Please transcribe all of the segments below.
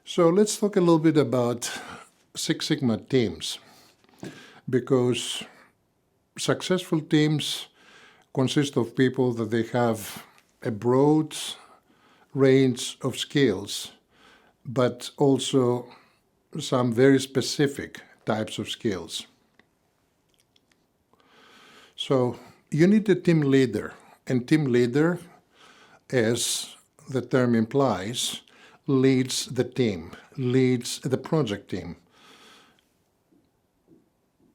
So let's talk a little bit about Six Sigma teams, because successful teams consist of people that they have a broad range of skills, but also some very specific types of skills. So you need a team leader, and team leader, as the term implies, leads the team, leads the project team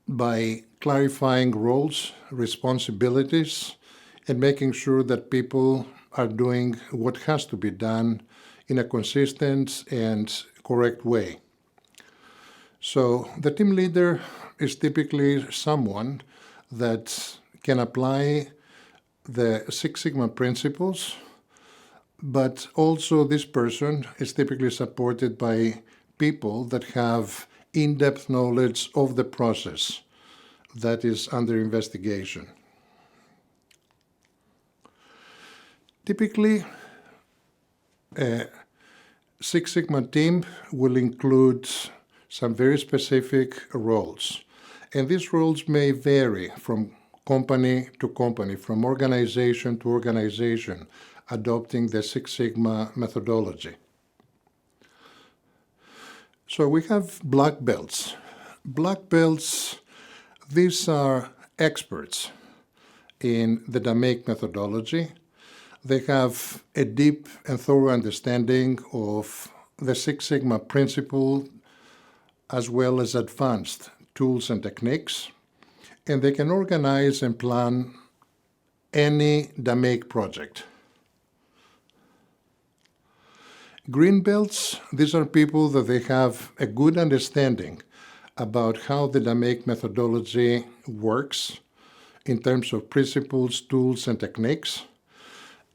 by clarifying roles, responsibilities, and making sure that people are doing what has to be done in a consistent and correct way. So the team leader is typically someone that can apply the Six Sigma principles, but also this person is typically supported by people that have in-depth knowledge of the process that is under investigation. Typically, a Six Sigma team will include some very specific roles, and these roles may vary from company to company, from organization to organization, adopting the Six Sigma methodology. So we have black belts. Black belts, these are experts in the DMAIC methodology. They have a deep and thorough understanding of the Six Sigma principle as well as advanced tools and techniques, and they can organize and plan any DMAIC project. Green belts, these are people that they have a good understanding about how the DMAIC methodology works in terms of principles, tools, and techniques.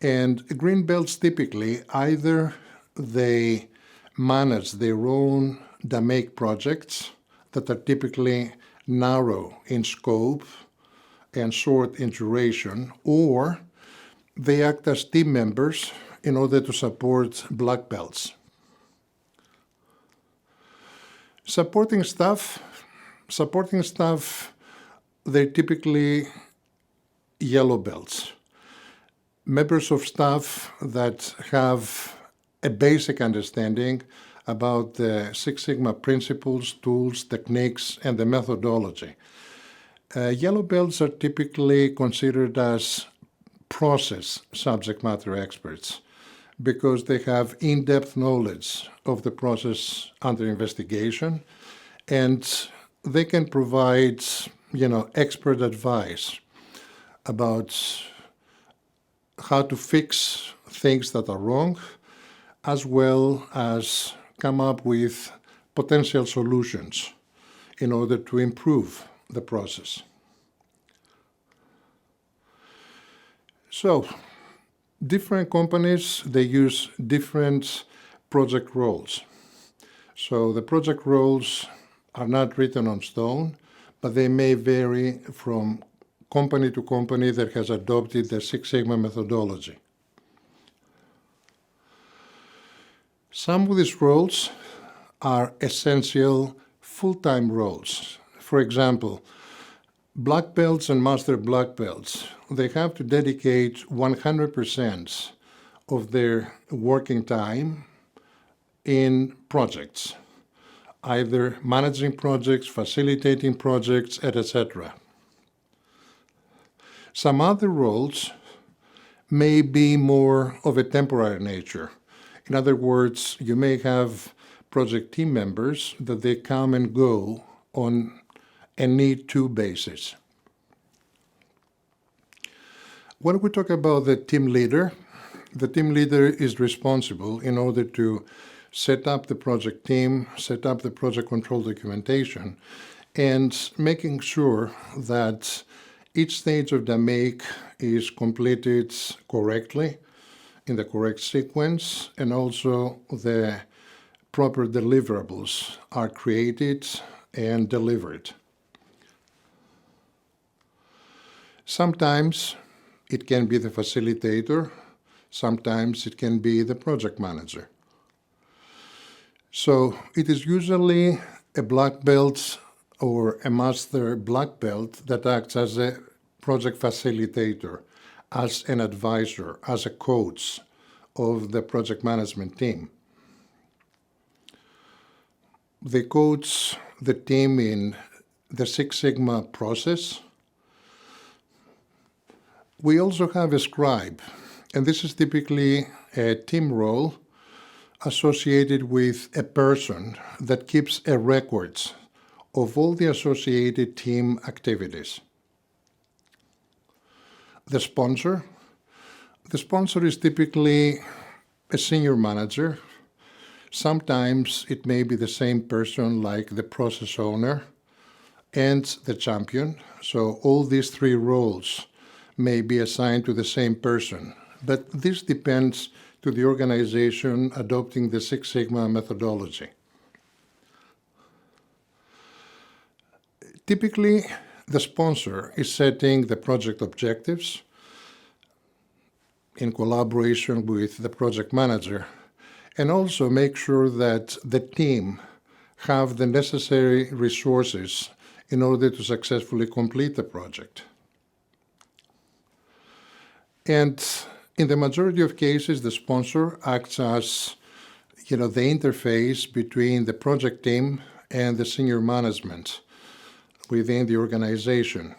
And green belts typically either they manage their own DMAIC projects that are typically narrow in scope and short in duration, or they act as team members in order to support black belts. Supporting staff, they're typically yellow belts. Members of staff that have a basic understanding about the Six Sigma principles, tools, techniques, and the methodology. Yellow belts are typically considered as process subject matter experts because they have in-depth knowledge of the process under investigation, and they can provide, expert advice about how to fix things that are wrong, as well as come up with potential solutions in order to improve the process. So, different companies, they use different project roles. So the project roles are not written on stone, but they may vary from company to company that has adopted the Six Sigma methodology. Some of these roles are essential full-time roles. For example, black belts and master black belts, they have to dedicate 100% of their working time in projects, either managing projects, facilitating projects, etc. Some other roles may be more of a temporary nature. In other words, you may have project team members that they come and go on a need-to basis. When we talk about the team leader is responsible in order to set up the project team, set up the project control documentation, and making sure that each stage of DMAIC is completed correctly, in the correct sequence, and also the proper deliverables are created and delivered. Sometimes it can be the facilitator, sometimes it can be the project manager. So it is usually a black belt or a master black belt that acts as a project facilitator, as an advisor, as a coach of the project management team. They coach the team in the Six Sigma process. We also have a scribe, and this is typically a team role associated with a person that keeps a records of all the associated team activities. The sponsor is typically a senior manager. Sometimes it may be the same person like the process owner and the champion. So all these three roles may be assigned to the same person, but this depends to the organization adopting the Six Sigma methodology. Typically, the sponsor is setting the project objectives in collaboration with the project manager, and also make sure that the team have the necessary resources in order to successfully complete the project. And in the majority of cases, the sponsor acts as, the interface between the project team and the senior management within the organization.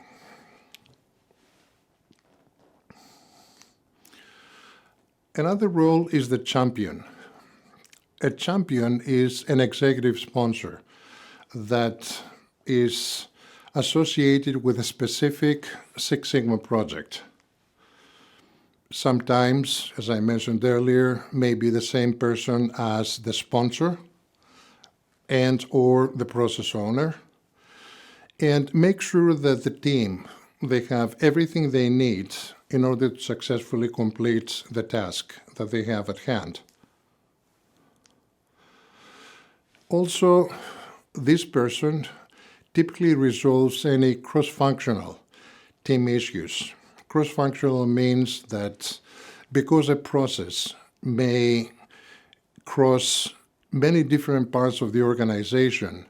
Another role is the champion. A champion is an executive sponsor that is associated with a specific Six Sigma project. Sometimes, as I mentioned earlier, may be the same person as the sponsor and or the process owner, and make sure that the team, they have everything they need in order to successfully complete the task that they have at hand. Also, this person typically resolves any cross-functional team issues. Cross-functional means that because a process may cross many different parts of the organization,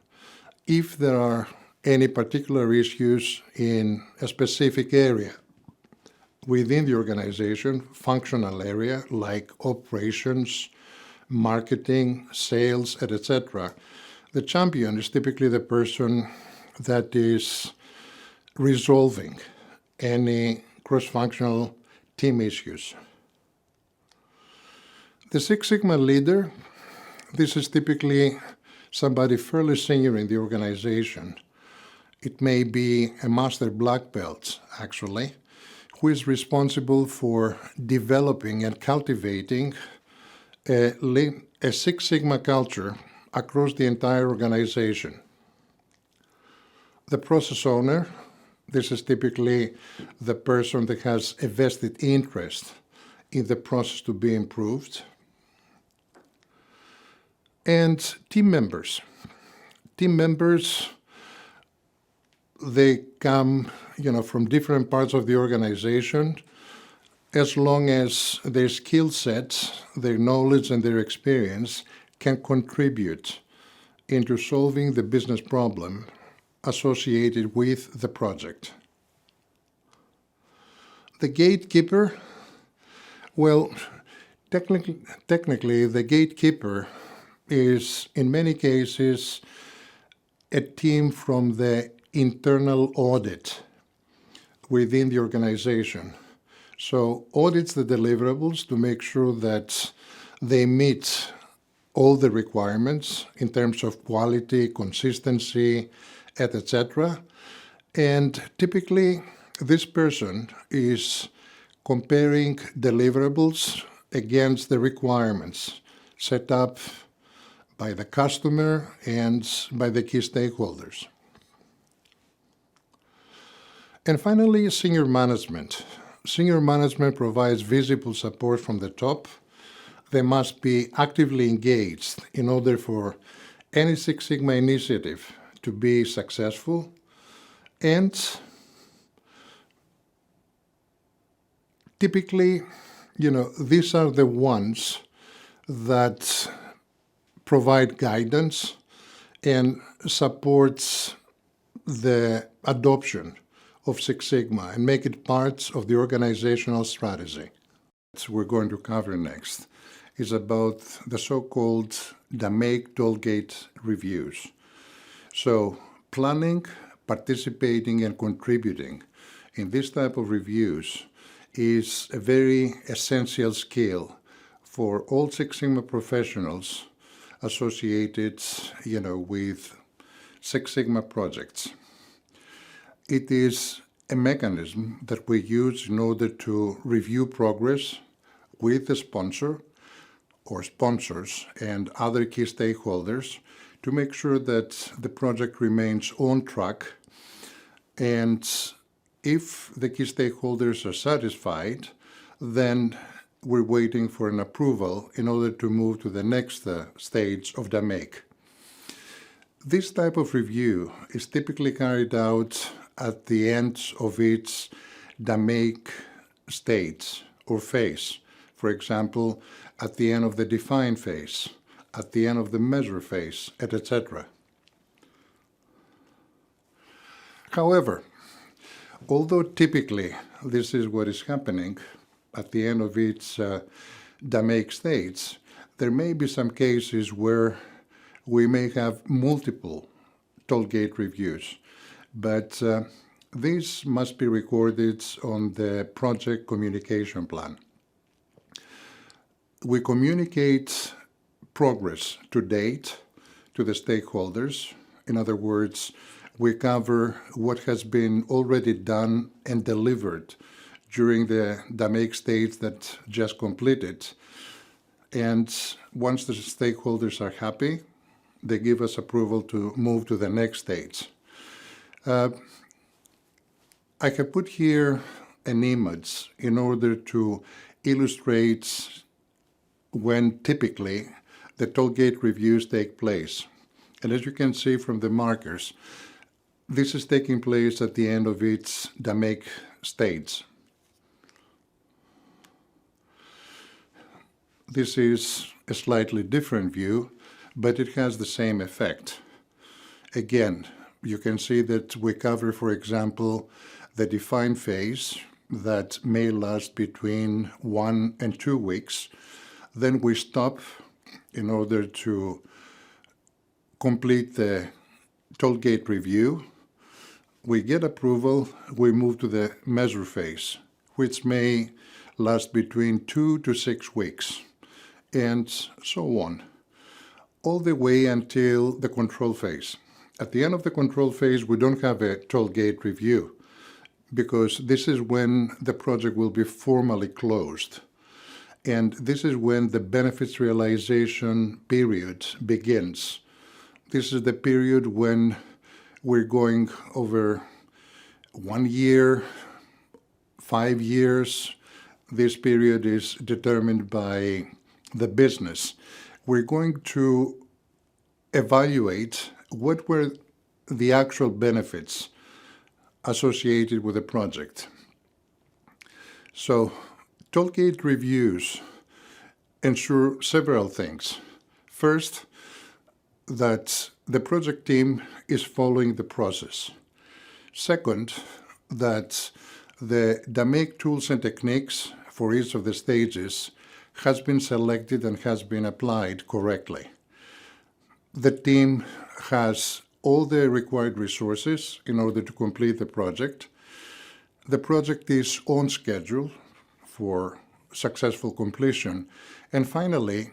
if there are any particular issues in a specific area within the organization, functional area like operations, marketing, sales, etc., the champion is typically the person that is resolving any cross-functional team issues. The Six Sigma leader, this is typically somebody fairly senior in the organization. It may be a master black belt, actually, who is responsible for developing and cultivating a Six Sigma culture across the entire organization. The process owner, this is typically the person that has a vested interest in the process to be improved. And team members. Team members, they come, from different parts of the organization. As long as their skill sets, their knowledge, and their experience can contribute into solving the business problem associated with the project. The gatekeeper, well, technically the gatekeeper is in many cases a team from the internal audit within the organization. So audits the deliverables to make sure that they meet all the requirements in terms of quality, consistency, etc. And typically, this person is comparing deliverables against the requirements set up by the customer and by the key stakeholders. And finally, senior management. Senior management provides visible support from the top. They must be actively engaged in order for any Six Sigma initiative to be successful. And typically, these are the ones that provide guidance and supports the adoption of Six Sigma and make it part of the organizational strategy. What we're going to cover next is about the so-called DMAIC Tollgate Reviews. So planning, participating, and contributing in this type of reviews is a very essential skill for all Six Sigma professionals associated, with Six Sigma projects. It is a mechanism that we use in order to review progress with the sponsor or sponsors and other key stakeholders to make sure that the project remains on track. And if the key stakeholders are satisfied, then we're waiting for an approval in order to move to the next stage of DMAIC. This type of review is typically carried out at the end of each DMAIC stage or phase. For example, at the end of the define phase, at the end of the measure phase, etc. However, although typically this is what is happening at the end of each DMAIC stage, there may be some cases where we may have multiple tollgate reviews, but these must be recorded on the project communication plan. We communicate progress to date to the stakeholders. In other words, we cover what has been already done and delivered during the DMAIC stage that just completed. And once the stakeholders are happy, they give us approval to move to the next stage. I have put here an image in order to illustrate when typically the tollgate reviews take place. And as you can see from the markers, this is taking place at the end of each DMAIC stage. This is a slightly different view, but it has the same effect. Again, you can see that we cover, for example, the define phase that may last between 1 and 2 weeks. Then we stop in order to complete the tollgate review. We get approval, we move to the measure phase, which may last between 2 to 6 weeks, and so on, all the way until the control phase. At the end of the control phase, we don't have a tollgate review, because this is when the project will be formally closed. And this is when the benefits realization period begins. This is the period when we're going over 1 year, 5 years. This period is determined by the business. We're going to evaluate what were the actual benefits associated with the project. So, tollgate reviews ensure several things. First, that the project team is following the process. Second, that the DMAIC tools and techniques for each of the stages has been selected and has been applied correctly. The team has all the required resources in order to complete the project. The project is on schedule for successful completion. And finally,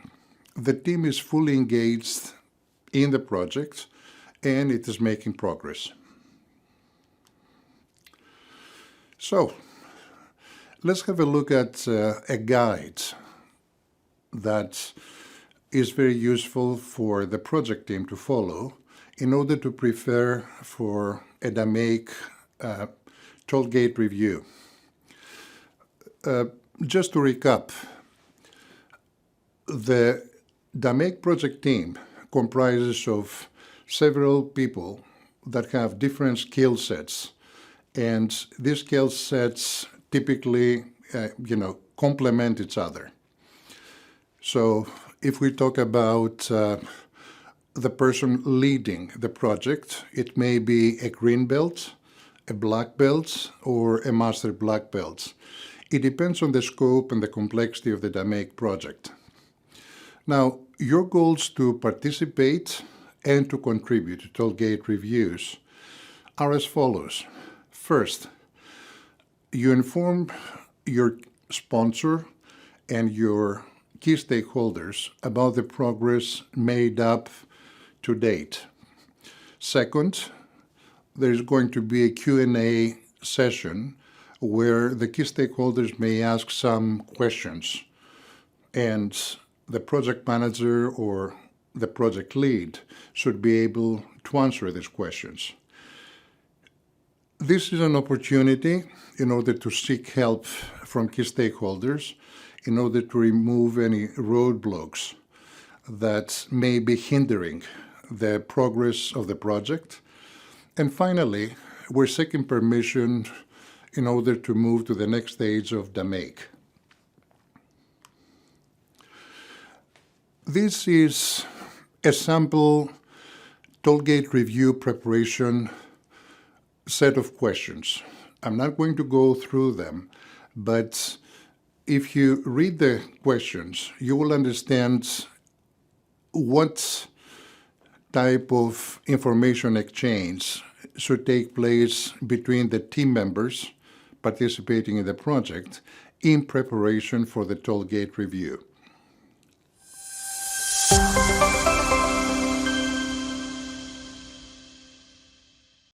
the team is fully engaged in the project and it is making progress. So, let's have a look at a guide that is very useful for the project team to follow in order to prepare for a DMAIC tollgate review. Just to recap, the DMAIC project team comprises of several people that have different skill sets, and these skill sets typically complement each other. So If we talk about the person leading the project, it may be a green belt, a black belt, or a master black belt. It depends on the scope and the complexity of the DMAIC project. Now, your goals to participate and to contribute to Tollgate Reviews are as follows. First, you inform your sponsor and your key stakeholders about the progress made up to date. Second, there's going to be a Q&A session where the key stakeholders may ask some questions, and the project manager or the project lead should be able to answer these questions. This is an opportunity in order to seek help from key stakeholders in order to remove any roadblocks that may be hindering the progress of the project. And finally, we're seeking permission in order to move to the next stage of DMAIC. This is a sample Tollgate review preparation set of questions. I'm not going to go through them, but if you read the questions, you will understand what type of information exchange should take place between the team members participating in the project in preparation for the Tollgate review.